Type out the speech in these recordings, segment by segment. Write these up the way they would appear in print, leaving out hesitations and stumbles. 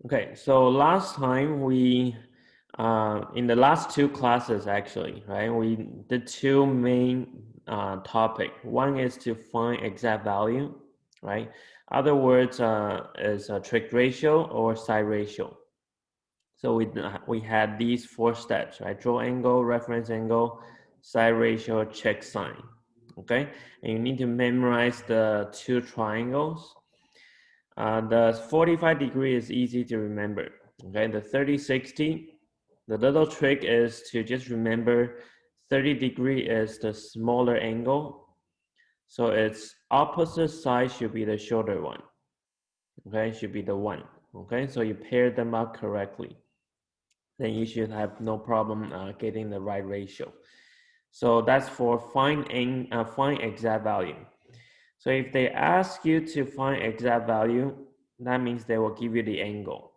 Okay, so last time in the last two classes actually, right, we did two main topic. One is to find exact value, right? Other words is a trig ratio or side ratio. So we had these four steps, right? Draw angle, reference angle, side ratio, check sign. Okay, and you need to memorize the two triangles. The 45 degree is easy to remember. Okay, the 30-60, the little trick is to just remember 30 degree is the smaller angle. So its opposite side should be the shorter one. Okay, should be the one. Okay, so you pair them up correctly. Then you should have no problem getting the right ratio. So that's for find exact value. So if they ask you to find exact value, that means they will give you the angle,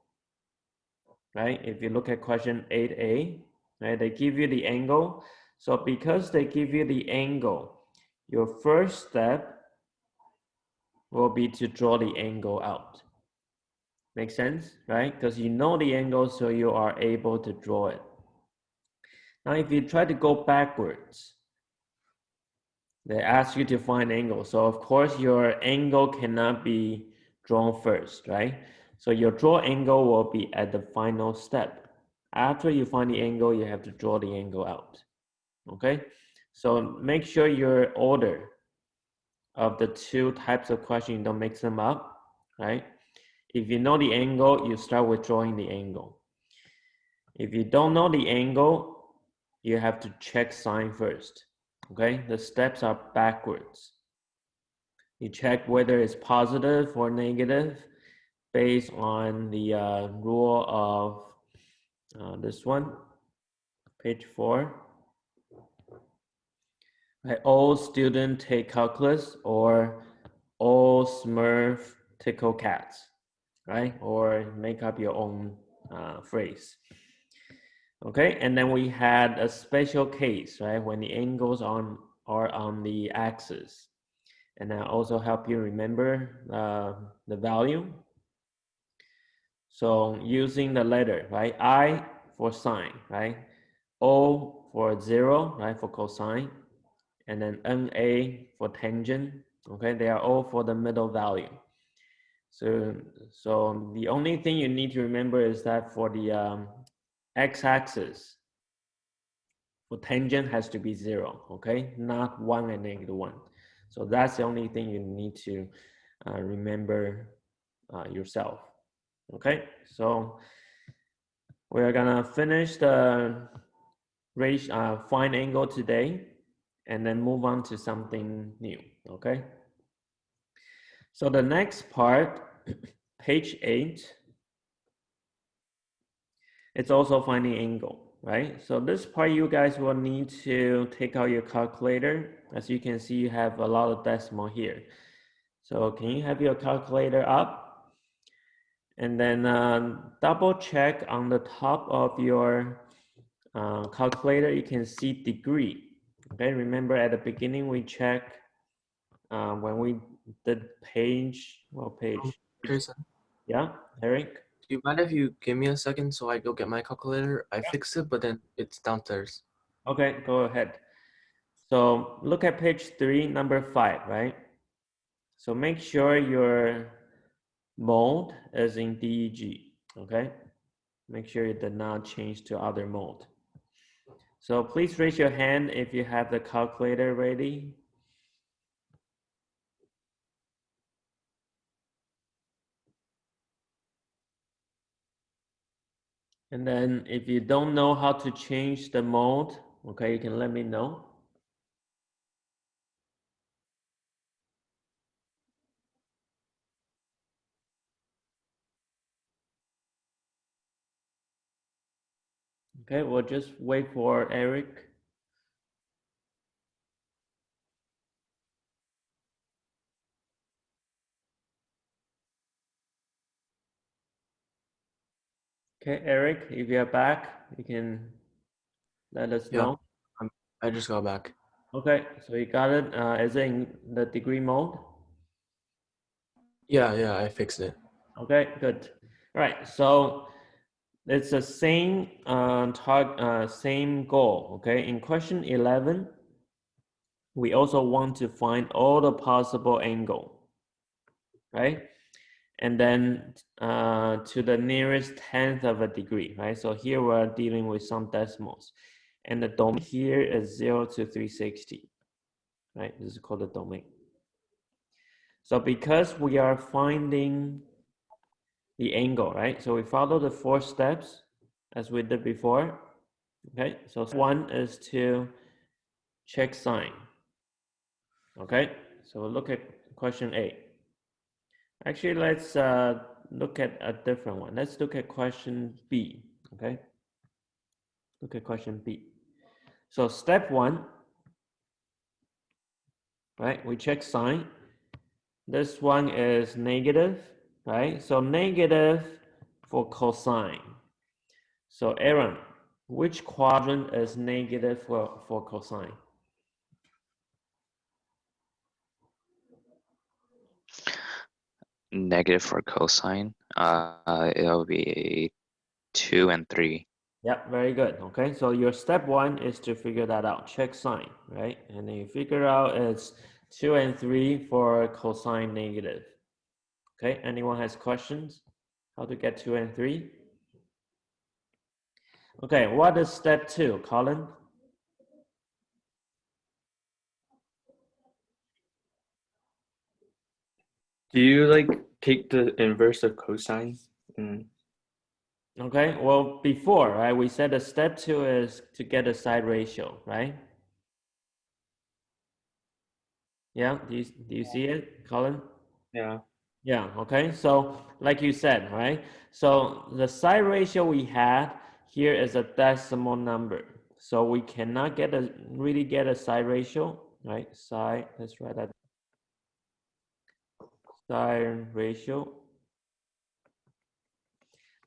right? If you look at question 8a, right, they give you the angle. So because they give you the angle, your first step will be to draw the angle out. Make sense, right? Because you know the angle, so you are able to draw it. Now, if you try to go backwards, they ask you to find angle. So of course your angle cannot be drawn first, right? So your draw angle will be at the final step. After you find the angle, you have to draw the angle out, okay? So make sure your order of the two types of questions, you don't mix them up, right? If you know the angle, you start with drawing the angle. If you don't know the angle, you have to check sign first, okay? The steps are backwards. You check whether it's positive or negative based on the rule of this one, page 4. Right, all students take calculus or all Smurf tickle cats, right? Or make up your own phrase. Okay, and then we had a special case, right? When the angles are on the axis. And that also help you remember the value. So using the letter, right? I for sine, right? O for 0, right? For cosine. And then NA for tangent. Okay, they are all for the middle value. So the only thing you need to remember is that for the x-axis, for tangent has to be 0, okay? Not 1 and -1. So that's the only thing you need to remember yourself. Okay, so we're gonna finish the fine angle today and then move on to something new, okay? So the next part, page 8, it's also finding angle, right? So this part you guys will need to take out your calculator. As you can see, you have a lot of decimal here. So can you have your calculator up? And then double check on the top of your calculator, you can see degree. Okay, remember at the beginning we check when we did page, what page? Jason, Yeah, Eric? do you mind if you give me a second so I go get my calculator? I fixed it, but then it's downstairs. Okay, go ahead. So look at page 3, number 5, right? So make sure your mode is in DEG, okay? Make sure it did not change to other mode. So please raise your hand if you have the calculator ready. And then if you don't know how to change the mode, okay, you can let me know. Okay, we'll just wait for Eric. Okay, Eric, if you're back, you can let us Yeah, know. I just got back. Okay, so you got it. Is it in the degree mode? Yeah, I fixed it. Okay, good. Right, so it's the same same goal, okay? In question 11, we also want to find all the possible angle, right? And then to the nearest tenth of a degree, right? So here we're dealing with some decimals. And the domain here is 0 to 360, right? This is called the domain. So because we are finding the angle, right? So we follow the 4 steps as we did before, okay? So one is to check sine, okay? So we'll look at question 8. Actually, let's look at a different one. Let's look at question B, okay? Look at question B. So step 1, right? We check sine. This one is negative, right? So negative for cosine. So Aaron, which quadrant is negative for cosine? Negative for cosine. It'll be 2 and 3. Yep, very good. Okay, so your step 1 is to figure that out. Check sine, right? And then you figure out it's 2 and 3 for cosine negative. Okay, anyone has questions? How to get 2 and 3? Okay, what is step 2, Colin? Do you like take the inverse of cosine? Okay, well, before, right, we said the step 2 is to get a side ratio, right? Yeah, do you see it, Colin? Yeah. Yeah, okay. So like you said, right? So the side ratio we had here is a decimal number. So we cannot really get a side ratio, right? Side, let's write that. Side ratio.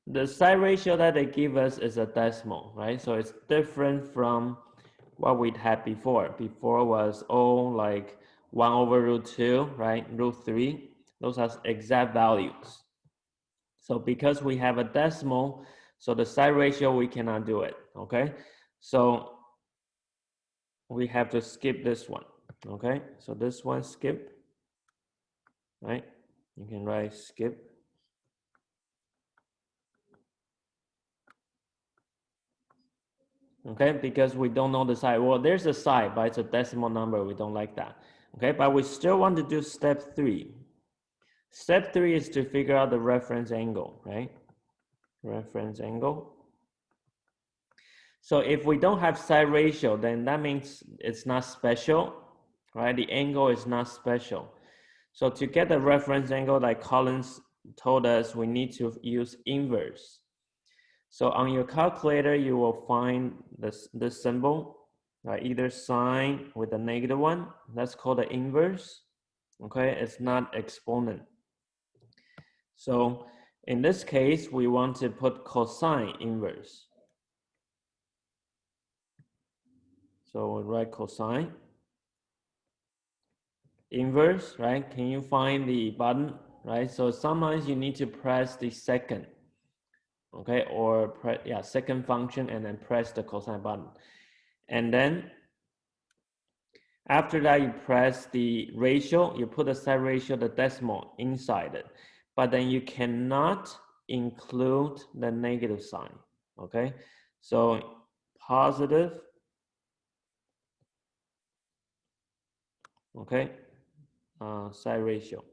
The side ratio that they give us is a decimal, right? So it's different from what we had before. Before was like 1 over root 2, right? Root 3. Those are exact values. So because we have a decimal, so the side ratio, we cannot do it, okay? So we have to skip this one, okay? So this one skip, right? You can write skip. Okay, because we don't know the side. Well, there's a side, but it's a decimal number. We don't like that. Okay, but we still want to do step 3. Step 3 is to figure out the reference angle, right? Reference angle. So if we don't have side ratio, then that means it's not special, right? The angle is not special. So to get the reference angle, like Collins told us, we need to use inverse. So on your calculator, you will find this symbol, right? Either sine with a negative one, that's called the inverse, okay? It's not exponent. So in this case, we want to put cosine inverse. So we'll write cosine inverse, right? Can you find the button, right? So sometimes you need to press the second, okay? Or second function and then press the cosine button. And then after that, you press the ratio, you put the side ratio, the decimal inside it. But then you cannot include the negative sign, okay? So positive, okay, side ratio.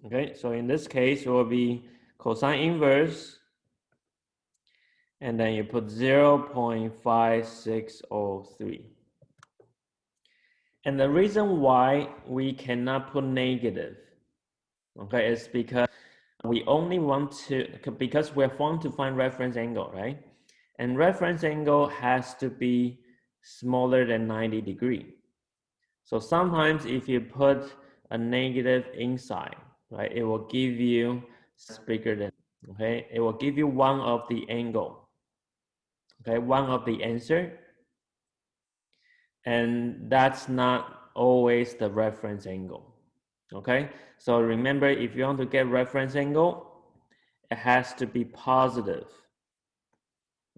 Okay, so in this case, it will be cosine inverse, and then you put 0.5603. And the reason why we cannot put negative, okay, is because we only want to, because we want to find reference angle, right? And reference angle has to be smaller than 90 degrees. So sometimes if you put a negative inside, right, it will give you bigger than, okay? It will give you one of the angle, okay? One of the answer. And that's not always the reference angle, Okay, so remember, if you want to get reference angle, it has to be positive.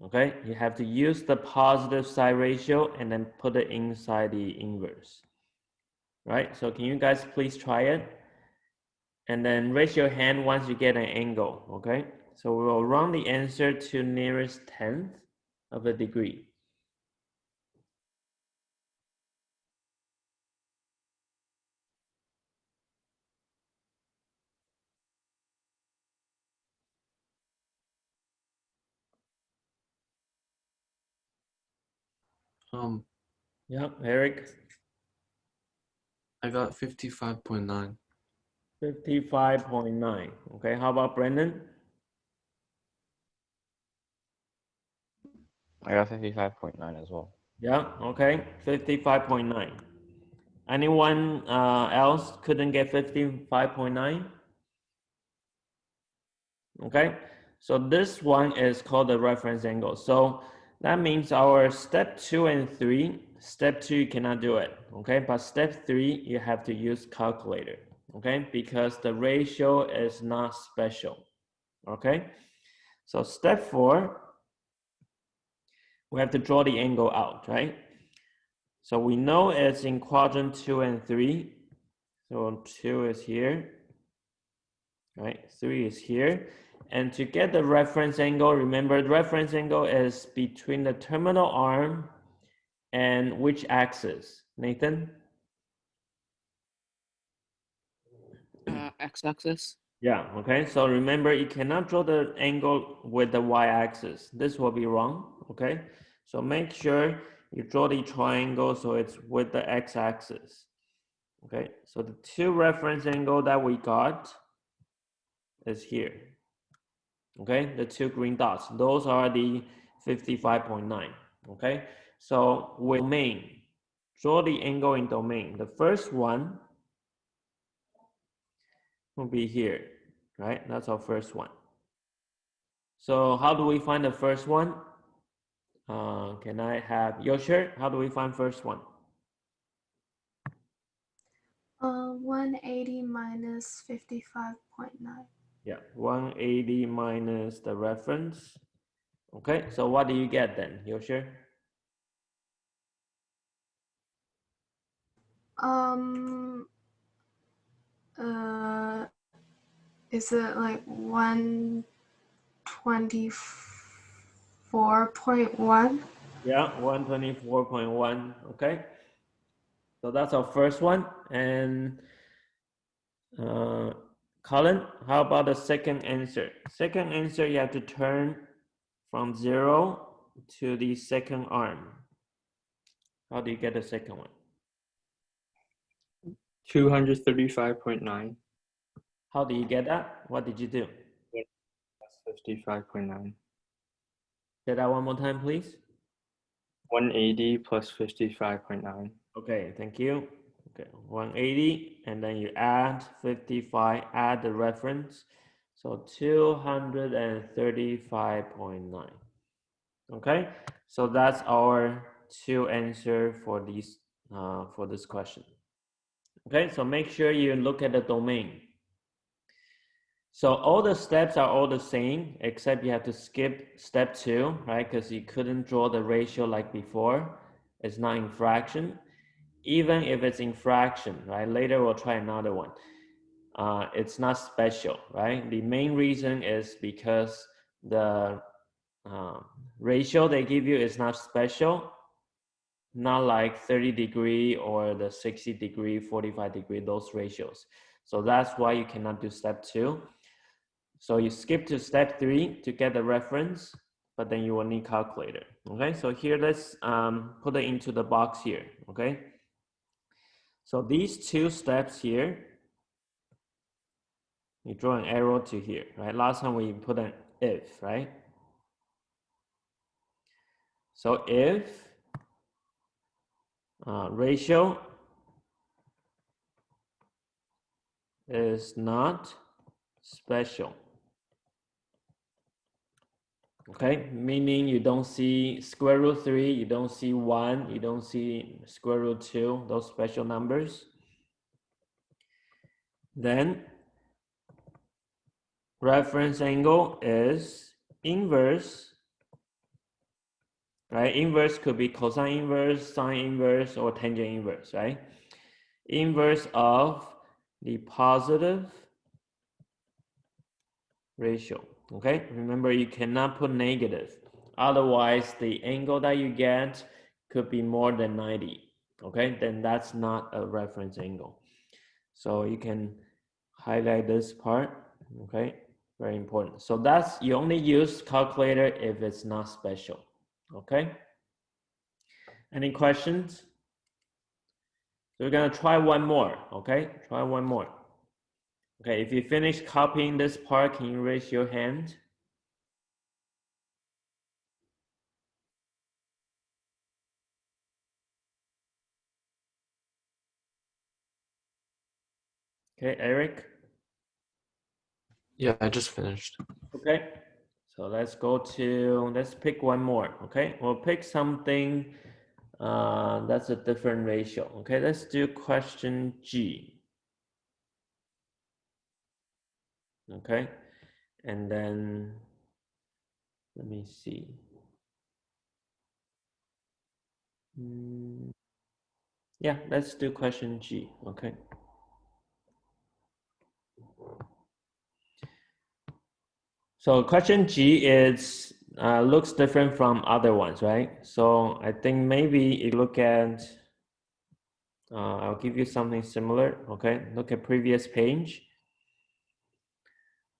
Okay, you have to use the positive side ratio and then put it inside the inverse. Right, so can you guys please try it? And then raise your hand once you get an angle, okay? So we will round the answer to nearest tenth of a degree. Yeah, Eric? I got 55.9. 55.9. Okay, how about Brendan? I got 55.9 as well. Yeah, okay, 55.9. Anyone else couldn't get 55.9? Okay, so this one is called the reference angle. So that means our step 2 and 3, step 2 you cannot do it, okay? But step 3 you have to use calculator, okay? Because the ratio is not special, okay? So step 4, we have to draw the angle out, right? So we know it's in quadrant 2 and 3. So 2 is here, right? 3 is here. And to get the reference angle, remember the reference angle is between the terminal arm and which axis? Nathan? X-axis. Yeah, okay. So remember, you cannot draw the angle with the y-axis. This will be wrong, okay? So make sure you draw the triangle so it's with the x-axis. Okay, so the two reference angle that we got is here. Okay, the two green dots, those are the 55.9. Okay, so with domain, draw the angle in domain. The first one will be here, right? That's our first one. So how do we find the first one? Can I have your shirt? How do we find first one? 180 minus 55.9. Yeah, 180 minus the reference. Okay, so what do you get then, Yosher? Is it like 124.1? Yeah, 124.1. Okay, so that's our first one. And Colin, how about the second answer? Second answer, you have to turn from 0 to the second arm. How do you get the second one? 235.9. How do you get that? What did you do? That's 55.9. Say that one more time, please. 180 plus 55.9. Okay, thank you. Okay, 180, and then you add 55, add the reference. So 235.9. Okay, so that's our two answer for these for this question. Okay, so make sure you look at the domain. So all the steps are all the same, except you have to skip step 2, right? Because you couldn't draw the ratio like before. It's not in fraction. Even if it's in fraction, right? Later we'll try another one. It's not special, right? The main reason is because the ratio they give you is not special, not like 30-degree or the 60-degree, 45-degree, those ratios. So that's why you cannot do step 2. So you skip to step 3 to get the reference, but then you will need calculator. Okay, so here let's put it into the box here. Okay, so these two steps here, you draw an arrow to here, right? Last time we put an if, right? So if ratio is not special, okay? Meaning you don't see square root 3, you don't see 1, you don't see square root 2, those special numbers. then reference angle is inverse, right? Inverse could be cosine inverse, sine inverse, or tangent inverse, right? Inverse of the positive ratio, okay? Remember, you cannot put negative. Otherwise, the angle that you get could be more than 90, okay? Then that's not a reference angle. So you can highlight this part, okay? Very important. So that's, you only use calculator if it's not special, okay? Any questions? So we're gonna try one more, okay? Try one more. Okay, if you finish copying this part, can you raise your hand? Okay, Eric? Yeah, I just finished. Okay, so let's go to, let's pick one more, okay? We'll pick something that's a different ratio, okay? Let's do question G. Okay, and then let me see. Yeah, let's do question G, okay? So question G is looks different from other ones, right? So I think maybe if you look at, I'll give you something similar, okay? Look at previous page.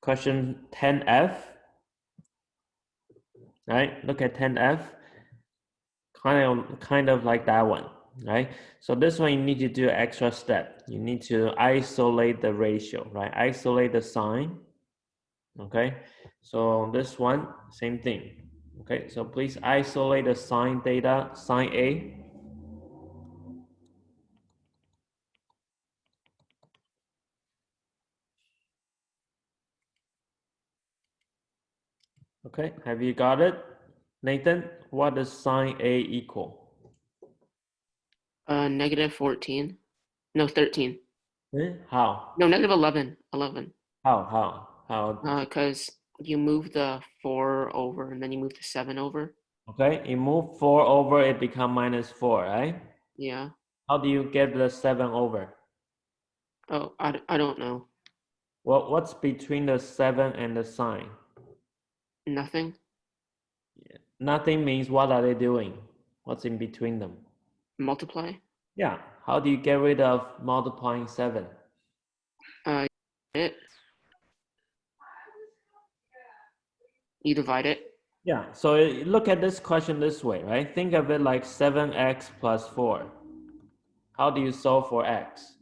Question 10F, right? Look at 10F, kind of like that one, right? So this one you need to do an extra step. You need to isolate the ratio, right? Isolate the sign, okay? So this one, same thing, okay? So please isolate the sign data, sign A. Okay, have you got it? Nathan, what does sign A equal? Negative 14. No, 13. How? No, negative 11. 11. How? Because you move the 4 over and then you move the 7 over. Okay, you move 4 over, it become -4, right? Yeah. How do you get the 7 over? Oh, I don't know. Well, what's between the 7 and the sign? Nothing. Nothing means what are they doing? What's in between them? Multiply. Yeah, how do you get rid of multiplying 7? It. You divide it. Yeah, so look at this question this way, right? Think of it like 7x plus 4. How do you solve for x?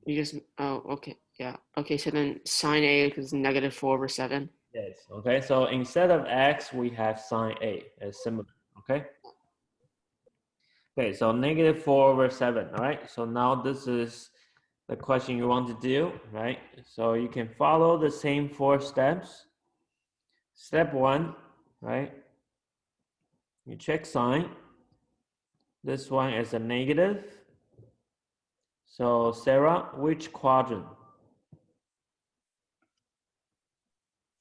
You just, oh, okay. Yeah. Okay, so then sine A is negative 4 over 7. Yes, okay, so instead of x, we have sine A as similar, okay? Okay, so -4 over 7, all right? So now this is the question you want to do, right? So you can follow the same 4 steps. Step 1, right? You check sign. This one is a negative. So Sarah, which quadrant?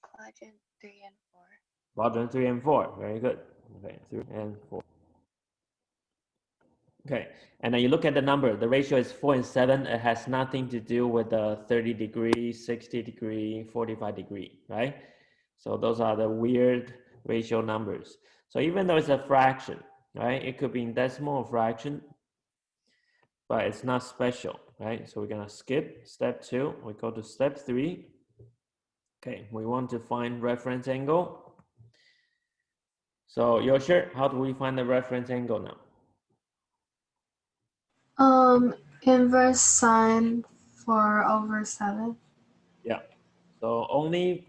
Quadrant 3 and 4. Quadrant 3 and 4, very good. Okay, 3 and 4. Okay, and then you look at the number, the ratio is 4 and 7. It has nothing to do with the 30 degree, 60 degree, 45 degree, right? So those are the weird ratio numbers. So even though it's a fraction, right? It could be in decimal or fraction, but it's not special, right? So we're gonna skip step 2. We go to step 3. Okay, we want to find reference angle. So Yosher, how do we find the reference angle now? Inverse sine 4 over 7. Yeah, so only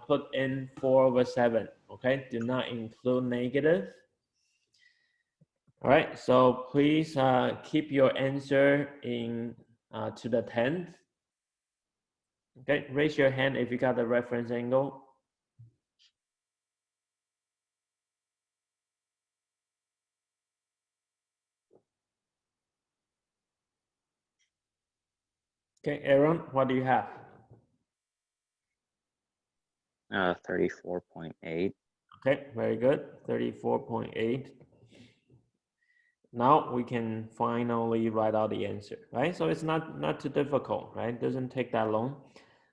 put in 4 over 7, okay? Do not include negative. All right, so please keep your answer in to the 10th. Okay, raise your hand if you got the reference angle. Okay, Aaron, what do you have? 34.8. Okay, very good. 34.8. Now we can finally write out the answer, right? So it's not too difficult, right? It doesn't take that long.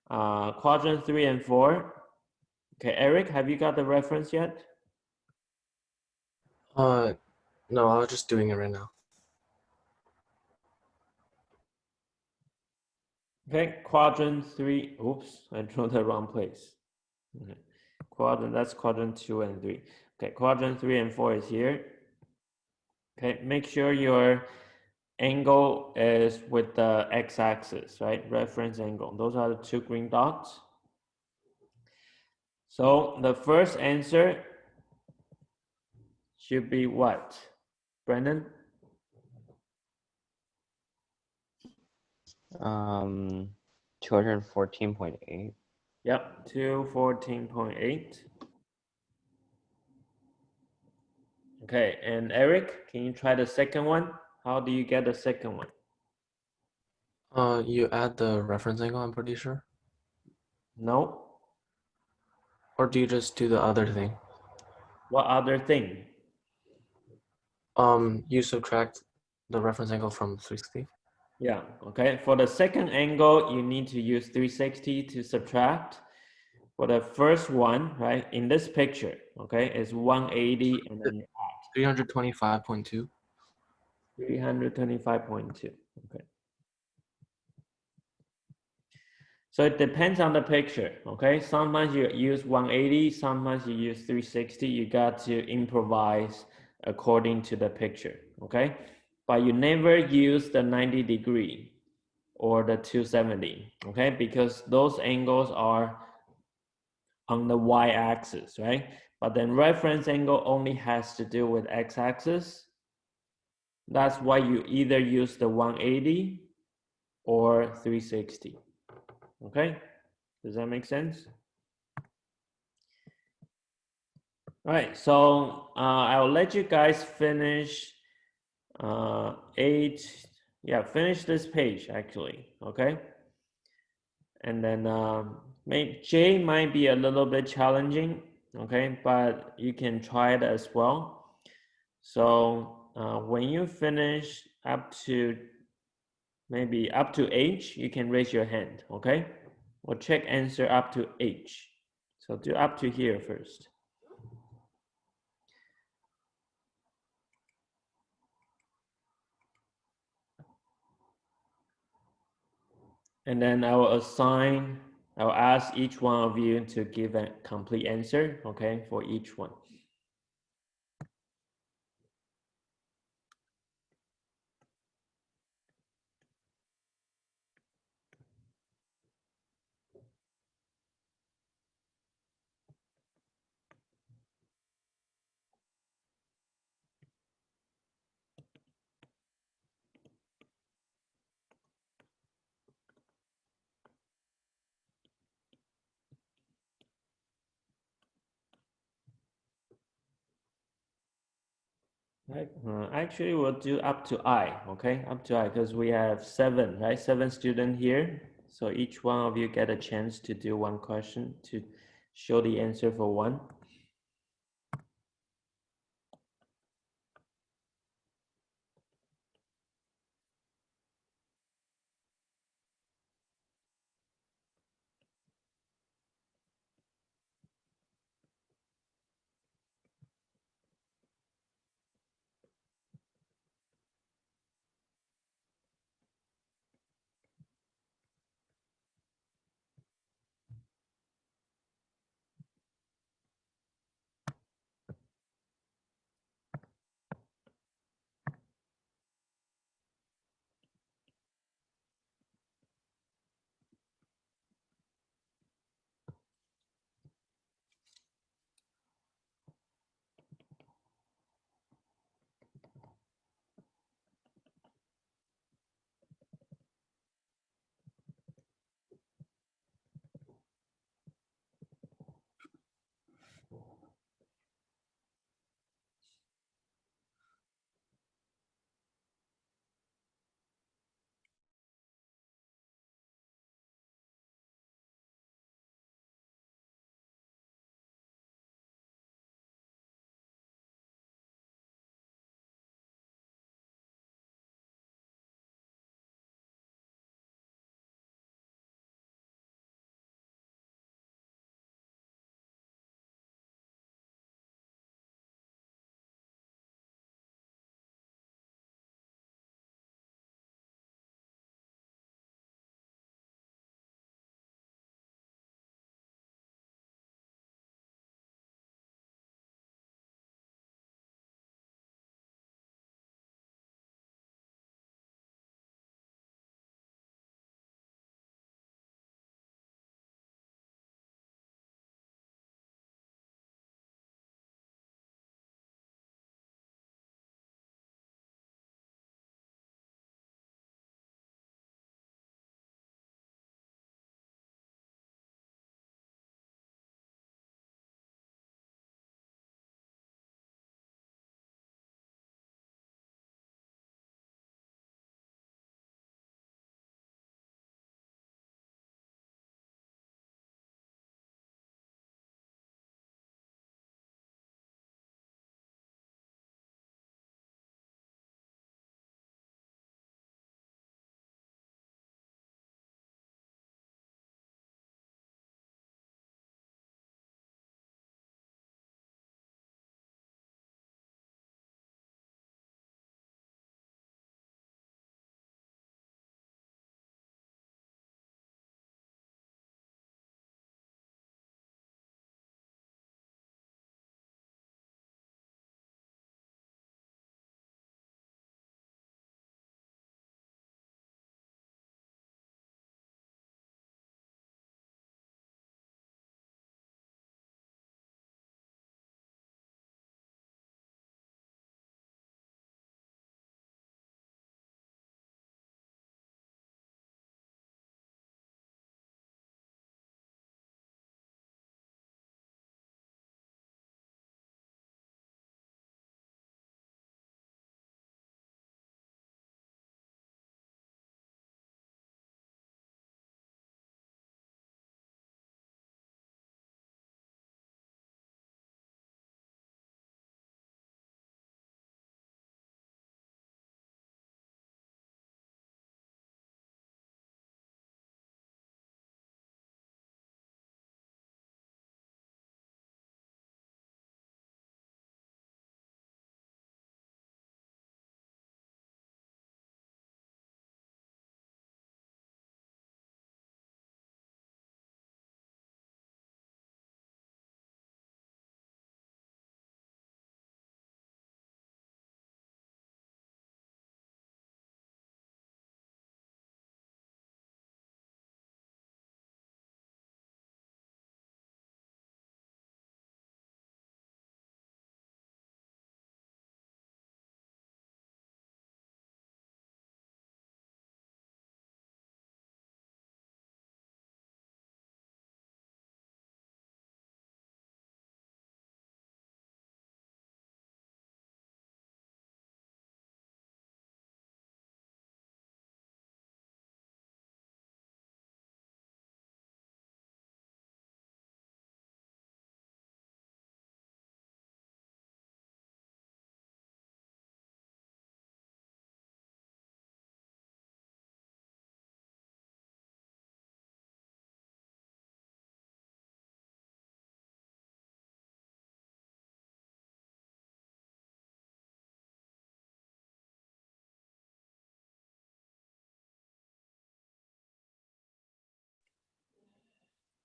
Quadrant 3 and 4. Okay, Eric, have you got the reference yet? No, I was just doing it right now. Okay, quadrant 3. Oops, I drew the wrong place. Okay. That's quadrant 2 and 3. Okay, quadrant 3 and 4 is here. Okay, make sure your angle is with the x-axis, right? Reference angle. Those are the two green dots. So the first answer should be what? Brendan? 214.8. Yep, 214.8. Okay, and Eric, can you try the second one? How do you get the second one? You add the reference angle, I'm pretty sure. No? Or do you just do the other thing? What other thing? You subtract the reference angle from 360. Yeah, okay. For the second angle, you need to use 360 to subtract. For the first one, right, in this picture, okay, is 180 and then 325.2. 325.2. Okay. So it depends on the picture, okay? Sometimes you use 180, sometimes you use 360. You got to improvise according to the picture, okay? But you never use the 90-degree or the 270, okay? Because those angles are on the y-axis, right? But then reference angle only has to do with x-axis. That's why you either use the 180 or 360, okay? Does that make sense? All right, so I'll let you guys finish finish this page actually, okay? And then J might be a little bit challenging, okay? But you can try it as well. So when you finish up to maybe up to H, you can raise your hand, okay? We'll check answer up to H. So do up to here first. And then I'll ask each one of you to give a complete answer, okay, for each one. Right. Actually, we'll do up to I, okay? Up to I, because we have 7, right? 7 students here. So each one of you get a chance to do one question to show the answer for one.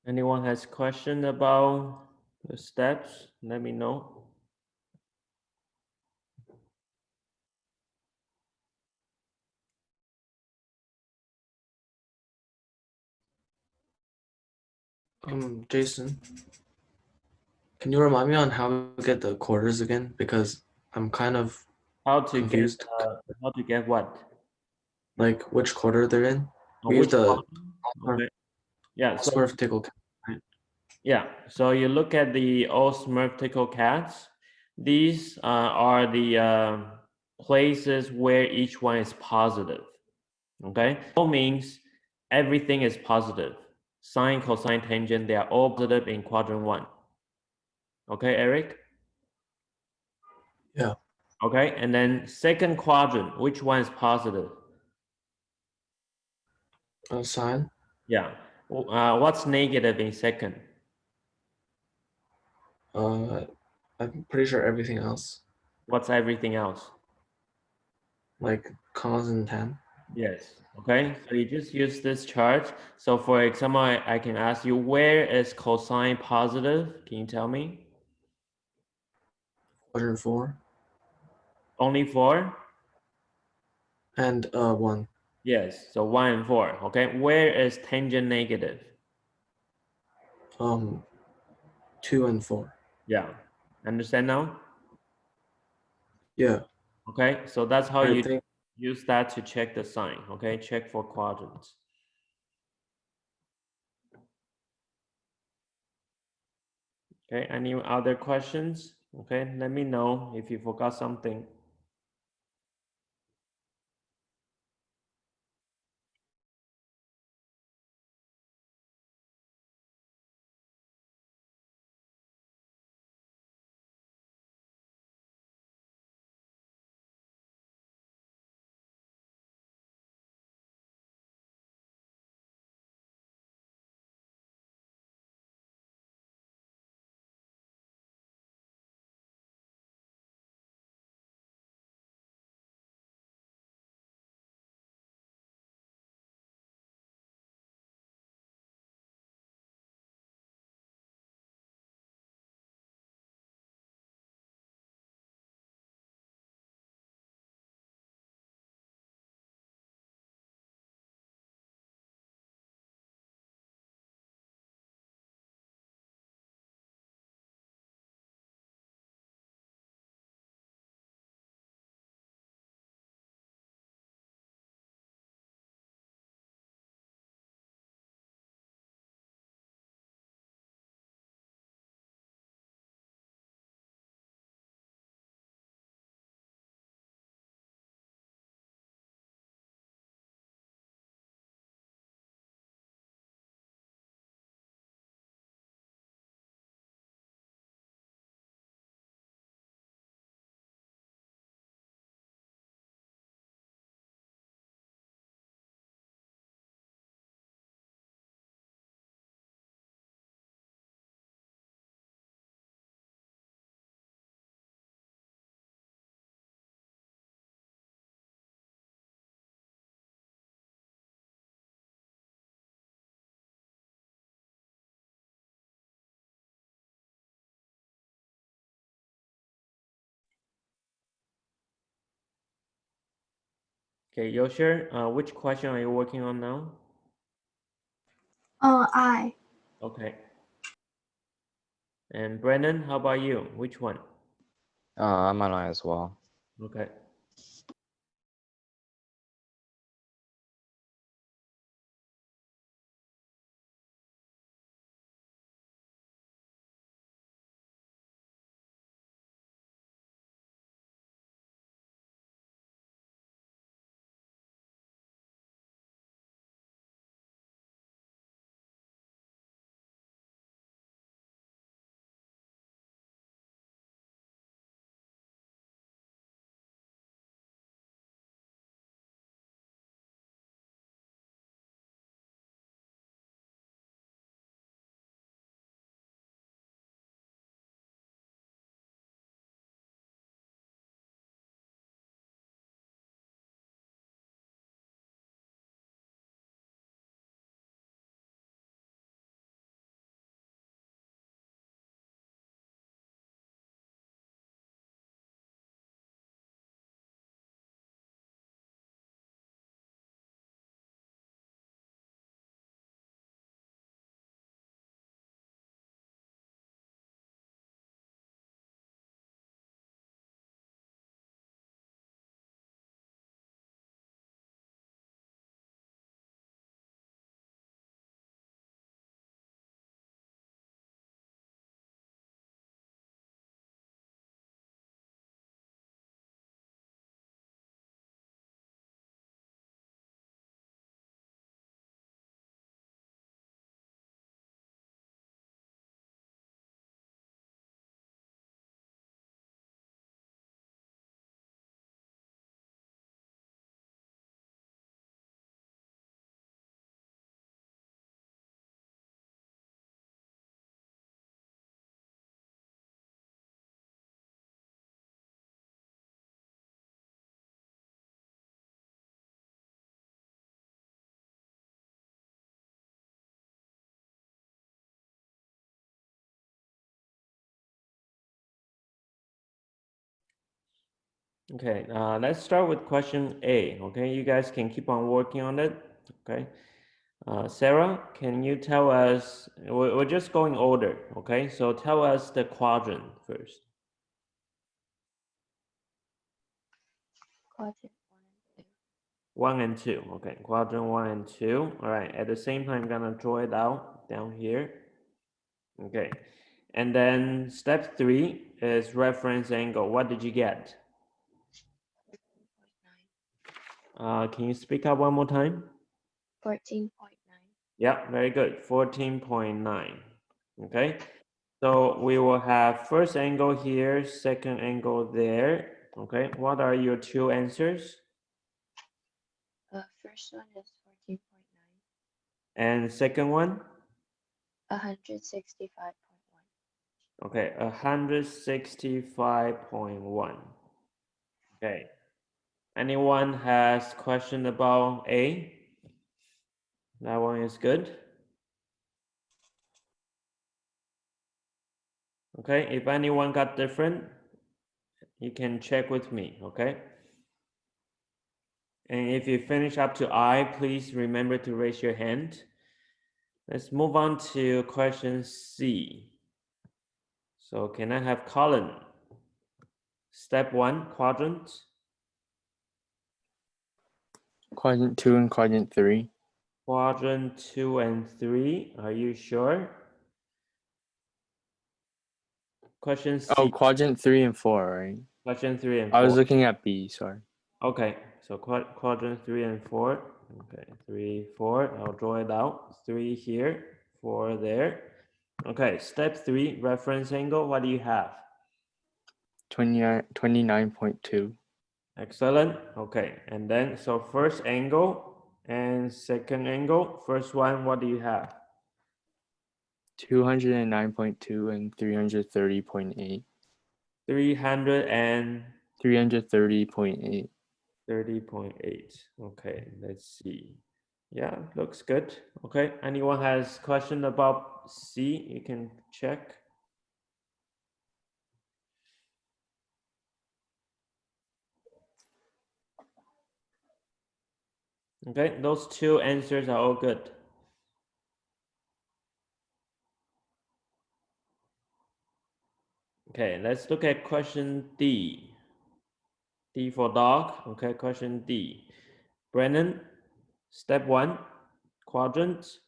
Anyone has question about the steps? Let me know. Jason, can you remind me on how to get the quarters again? Because I'm kind of How to confused. get what? Like which quarter they're in. We Which use the okay. Yeah, so arithmetical. yeah, so you look at the all symmetrical cats. These are the places where each one is positive. Okay, all means everything is positive. Sine, cosine, tangent, they are all positive in quadrant 1. Okay, Eric? Yeah. Okay, and then second quadrant, which one is positive? Sine. Yeah. What's negative in second? I'm pretty sure everything else, What's everything else? like cos and tan. Yes. Okay, so you just use this chart. So for example, I can ask you, where is cosine positive? Can you tell me? Quadrant 4 Only 4? and 1. Yes, so 1 and 4. Okay, where is tangent negative? 2 and 4. Yeah, understand now? Yeah. Okay, so that's how I you think use that to check the sign. Okay, check for quadrants. Okay, any other questions? Okay, let me know if you forgot something. Okay, Yosher, which question are you working on now? I. Okay. And Brennan, how about you? Which one? I'm on I as well. Okay. Okay, let's start with question A. Okay, you guys can keep on working on it. Okay, Sarah, can you tell us? We're just going order. Okay, so tell us the quadrant first. Quadrant 1 and 2. 1 and 2. Okay, quadrant 1 and 2. All right. At the same time, I'm gonna draw it out down here. Okay, and then step 3 is reference angle. What did you get? 14.9. Can you speak up one more time? 14.9. Yeah, very good. 14.9. Okay, so we will have first angle here, second angle there. Okay, what are your two answers? First one is 14.9. And second one? 165.1. Okay, 165.1. Okay, anyone has question about A? That one is good. Okay, if anyone got different, you can check with me, okay? And if you finish up to I, please remember to raise your hand. Let's move on to question C. So can I have Colin? Step 1, quadrant. Quadrant 2 and quadrant 3. Quadrant 2 and 3, are you sure? Question C. Oh, quadrant 3 and 4, right? Question 3 and 4. I was looking at B, sorry. Okay, so quadrant 3 and 4. Okay, 3, 4. I'll draw it out. 3 here, 4 there. Okay, step 3, reference angle. What do you have? 29.2. Excellent. Okay, and then so first angle and second angle. First one, what do you have? 209.2 and 330.8. 300 and 330.8. 30.8. Okay, let's see. Yeah, looks good. Okay, anyone has question about C? You can check. Okay, those two answers are all good. Okay, let's look at question D. D for dog. Okay, question D. Brennan, step 1, quadrant.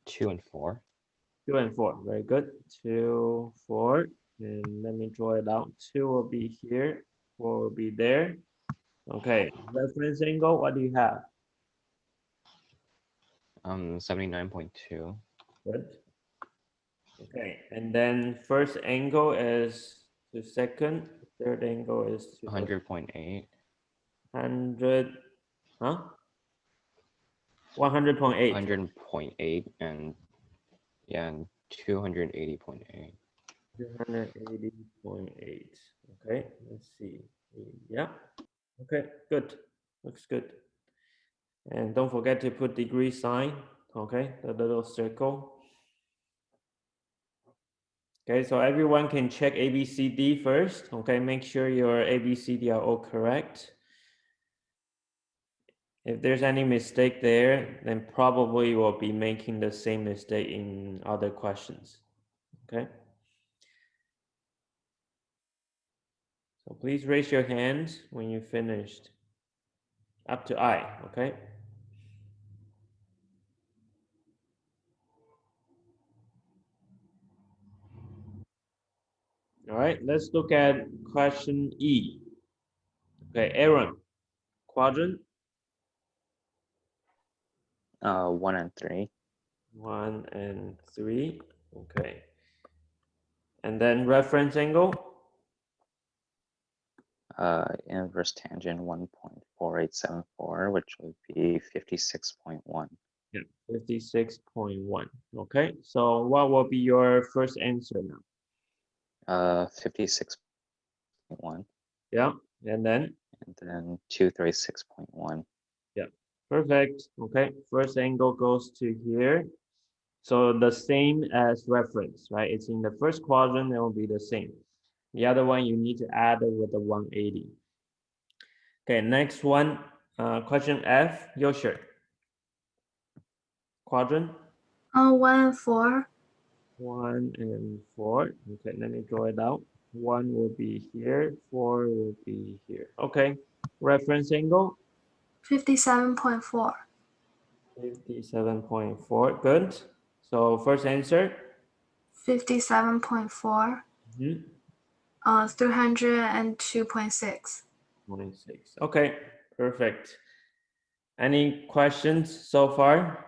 2 and 4. 2 and 4, very good. 2, 4, and let me draw it out. 2 will be here, 4 will be there. Okay, reference angle, what do you have? 79.2. Good. Okay, and then first angle is to second, third angle is to 100.8. 100, huh? 100.8. 100.8 and yeah, and 280.8. 280.8. Okay, let's see. Yeah. Okay, good. Looks good. And don't forget to put degree sign. Okay, the little circle. Okay, so everyone can check ABCD first. Okay, make sure your ABCD are all correct. If there's any mistake there, then probably we'll be making the same mistake in other questions. Okay. So please raise your hand when you finished. Up to I, okay? All right, let's look at question E. Okay, Aaron, quadrant. 1 and 3. 1 and 3, okay. And then reference angle. Inverse tangent 1.4874, which would be 56.1. Yeah, 56.1. Okay, so what will be your first answer now? 56.1. Yeah, and then? And then 236.1. Yeah, perfect. Okay, first angle goes to here. So the same as reference, right? It's in the first quadrant, it will be the same. The other one you need to add it with the 180. Okay, next one, question F, Yoshi. Quadrant? 1 and 4. 1 and 4. Okay, let me draw it out. 1 will be here, 4 will be here. Okay, reference angle? 57.4. 57.4, good. So first answer? 57.4. 302.6. 26. Okay, perfect. Any questions so far?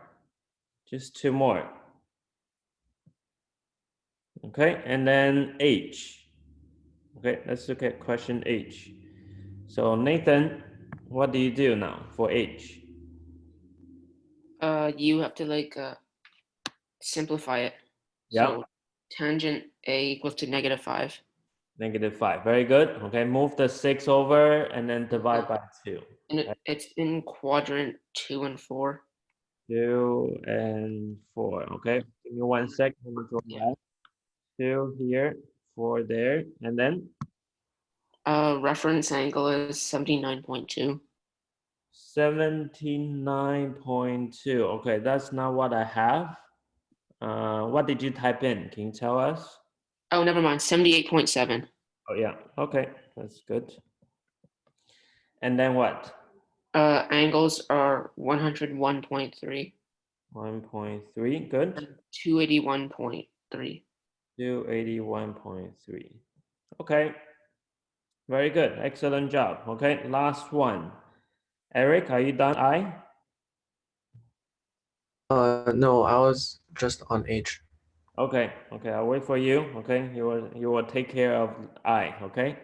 Just 2 more. Okay, and then H. Okay, let's look at question H. So Nathan, what do you do now for H? You have to like simplify it. Yeah. So tangent A equals to -5. -5. Very good. Okay, move the 6 over and then divide by 2. And it's in quadrant 2 and 4. 2 and 4. Okay, give me 1 sec. Let me go back. 2 here, 4 there, and then Reference angle is 79.2. 79.2. Okay, that's not what I have. What did you type in? Can you tell us? Oh, never mind. 78.7. Oh yeah. Okay, that's good. And then what? Angles are 101.3 1.3. Good. and 281.3. 281.3. Okay. Very good. Excellent job. Okay, last one. Eric, are you done? I? No, I was just on H. Okay. Okay, I'll wait for you. Okay, you will take care of I. Okay.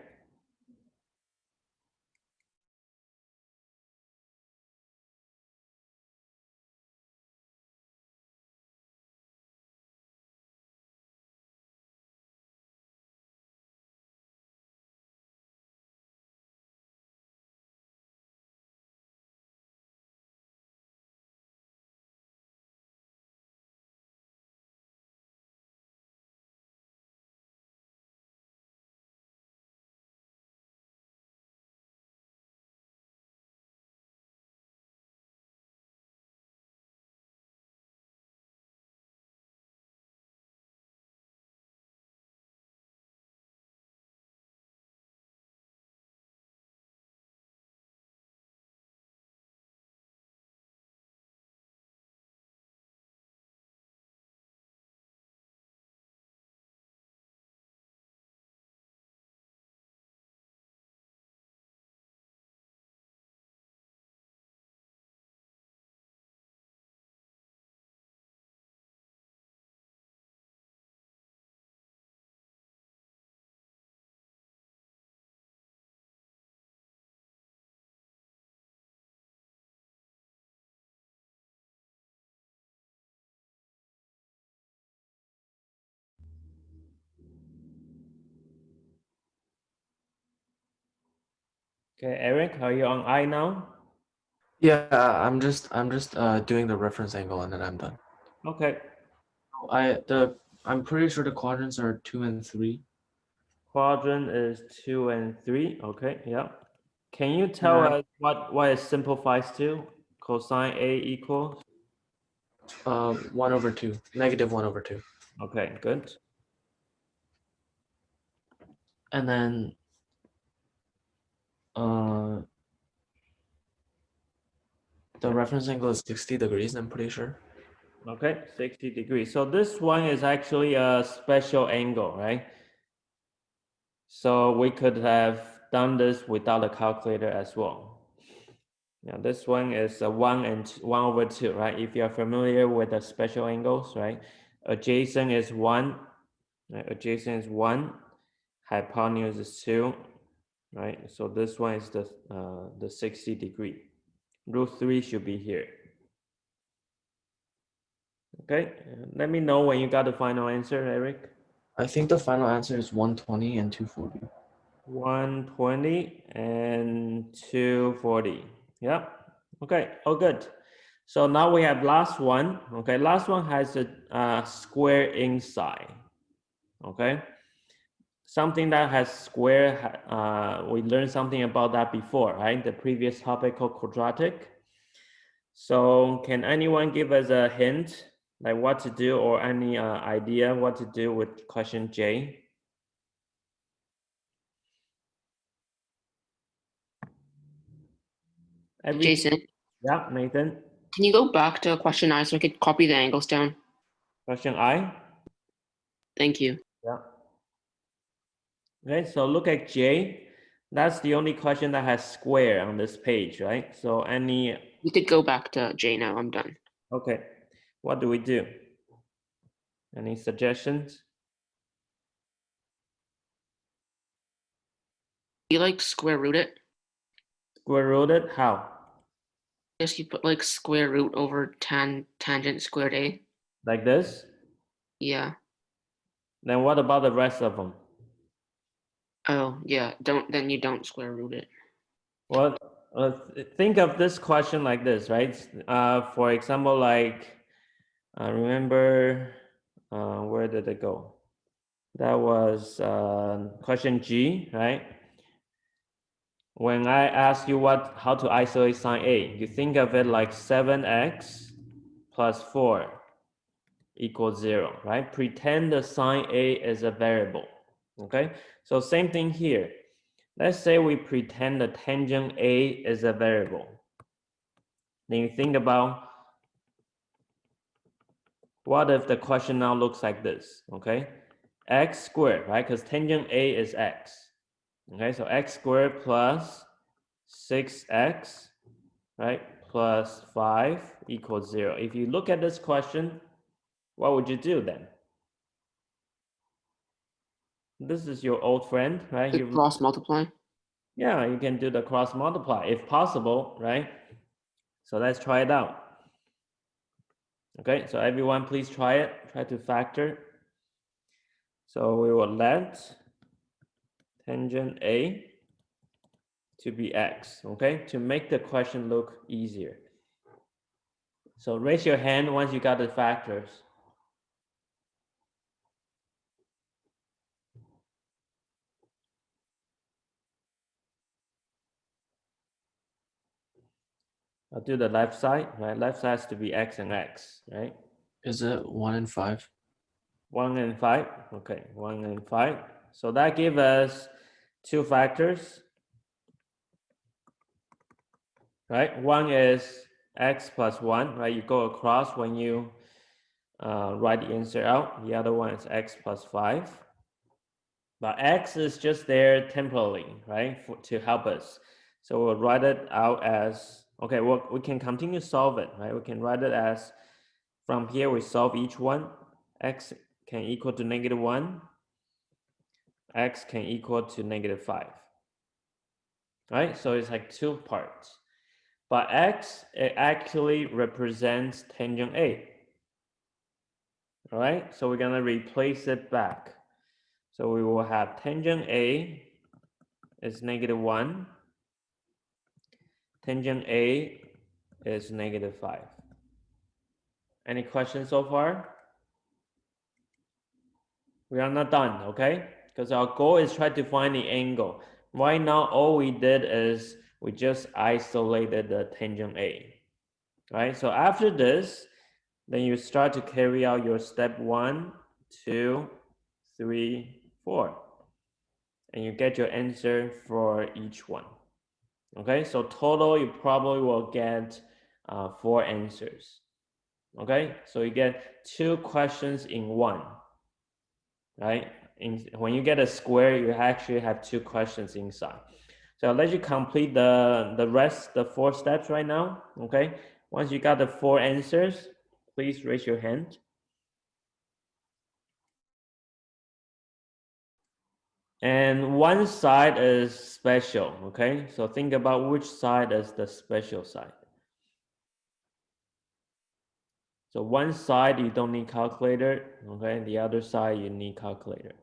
Okay, Eric, are you on I now? Yeah, I'm just doing the reference angle and then I'm done. Okay. I'm pretty sure the quadrants are 2 and 3. Quadrant is 2 and 3. Okay, yeah. Can you tell us what it simplifies to? Cosine A equals? 1/2, -1/2. Okay, good. And then the reference angle is 60 degrees, I'm pretty sure. Okay, 60 degrees. So this one is actually a special angle, right? So we could have done this without a calculator as well. Now this one is a 1/2, right? If you're familiar with the special angles, right? Adjacent is 1, right? Adjacent is 1, hypotenuse is 2, right? So this one is the 60 degree. √3 should be here. Okay, let me know when you got the final answer, Eric. I think the final answer is 120 and 240. 120 and 240. Yeah. Okay. Oh, good. So now we have last one. Okay. Last one has a square inside. Okay. something that has square, we learned something about that before, right? The previous topic called quadratic. So can anyone give us a hint, like what to do, or any idea what to do with question J? Jason, Yeah, Nathan. can you go back to question I so I could copy the angles down? Question I. Thank you. Yeah. Okay, so look at J. That's the only question that has square on this page, right? So any, You could go back to J now. I'm done. okay, what do we do? Any suggestions? You like square root it? Square rooted, how? Yes, you put like square root over tangent squared A. Like this? Yeah. Then what about the rest of them? Oh, yeah. Then you don't square root it. Well, think of this question like this, right? For example, like, remember, where did it go? That was question G, right? When I ask you how to isolate sine A, you think of it like 7x plus 4 equals 0, right? Pretend the sine A is a variable, okay? So same thing here. Let's say we pretend the tangent A is a variable. Then you think about, what if the question now looks like this, okay? X squared, right? Because tangent A is x. Okay, so x squared plus 6x, right, plus 5 equals 0. If you look at this question, what would you do then? This is your old friend, right? Could cross multiply. Yeah, you can do the cross multiply if possible, right? So let's try it out. Okay, so everyone please try it. Try to factor. So we will let tangent A to be x, okay, to make the question look easier. So raise your hand once you got the factors. I'll do the left side, right? Left side has to be x and x, right? Is it 1 and 5? 1 and 5, okay, 1 and 5. So that gives us two factors, right? One is x plus 1, right? You go across when you write the answer out. The other one is x plus 5. But x is just there temporarily, right, to help us. So we'll write it out as, okay, well, we can continue to solve it, right? We can write it as, from here we solve each one. X can equal to -1. X can equal to -5. Right? So it's like two parts. But x, it actually represents tangent A. All right? So we're going to replace it back. So we will have tangent A is -1. Tangent A is -5. Any questions so far? We are not done, okay? Because our goal is try to find the angle. Right now, all we did is we just isolated the tangent A, right? So after this, then you start to carry out your step 1, 2, 3, 4. And you get your answer for each one. Okay, so total, you probably will get 4 answers. Okay, so you get 2 questions in one, right? When you get a square, you actually have 2 questions inside. So I'll let you complete the rest, the 4 steps right now, okay? Once you got the 4 answers, please raise your hand. And one side is special, okay? So think about which side is the special side. So one side you don't need calculator, okay? The other side you need calculator.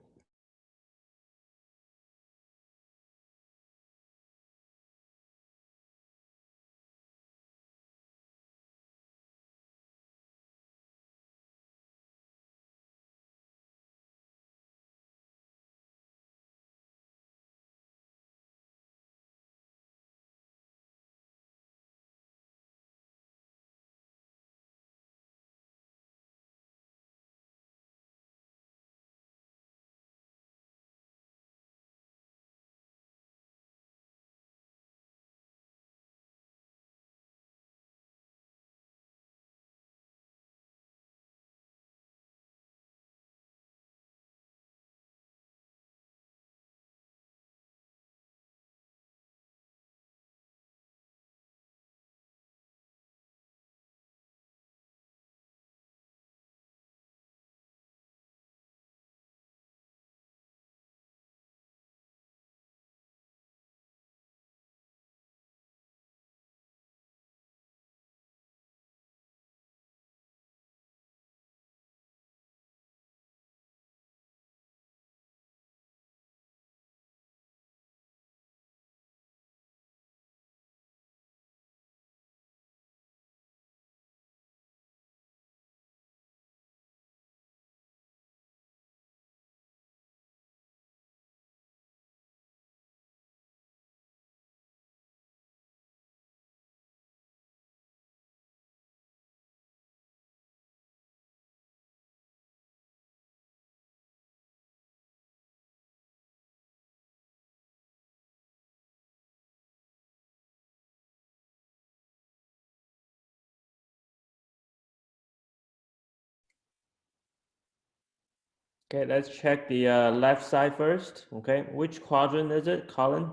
Okay, let's check the left side first. Okay, which quadrant is it, Colin?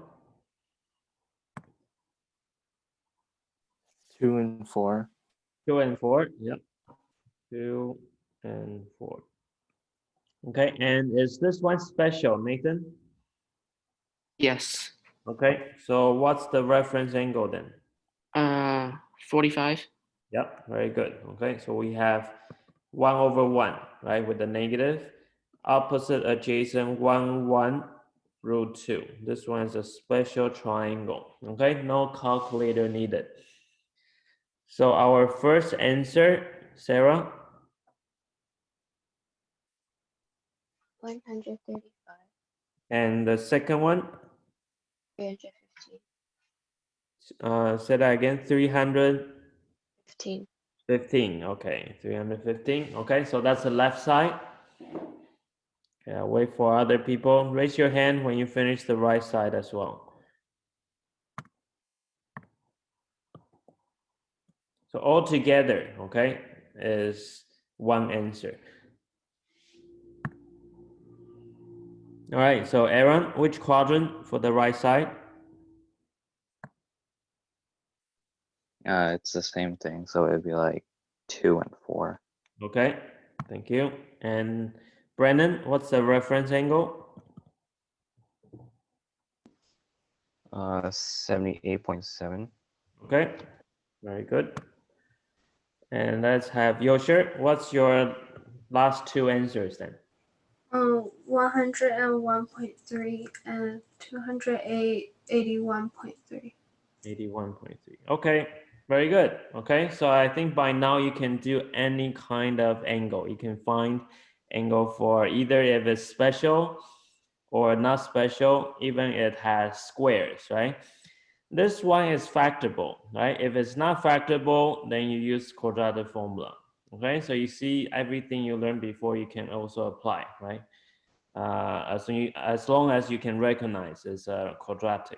2 and 4. 2 and 4. Yep. 2 and 4. Okay, and is this one special, Nathan? Yes. Okay, so what's the reference angle then? 45. Yep, very good. Okay, so we have 1 over 1, right, with the negative. Opposite adjacent 1 root 2. This one is a special triangle. Okay, no calculator needed. So our first answer, Sarah, 135. and the second one, 315. say that again, 315. 15. Okay, 315. Okay, so that's the left side. Okay, I'll wait for other people. Raise your hand when you finish the right side as well. So all together, okay, is one answer. All right, so Aaron, which quadrant for the right side? It's the same thing, so it'd be like 2 and 4. Okay, thank you. And Brennan, what's the reference angle? 78.7. Okay, very good. And let's have Yosher. What's your last two answers then? 101.3 and 281.3. 81.3. Okay, very good. Okay, so I think by now you can do any kind of angle. You can find angle for either if it's special or not special, even it has squares, right? This one is factorable, right? If it's not factorable, then you use quadratic formula. Okay, so you see everything you learned before you can also apply, right? As long as you can recognize it's quadratic.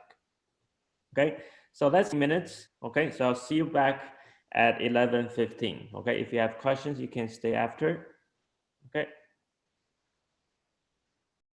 Okay, so that's minutes. Okay, so I'll see you back at 11:15. Okay, if you have questions, you can stay after.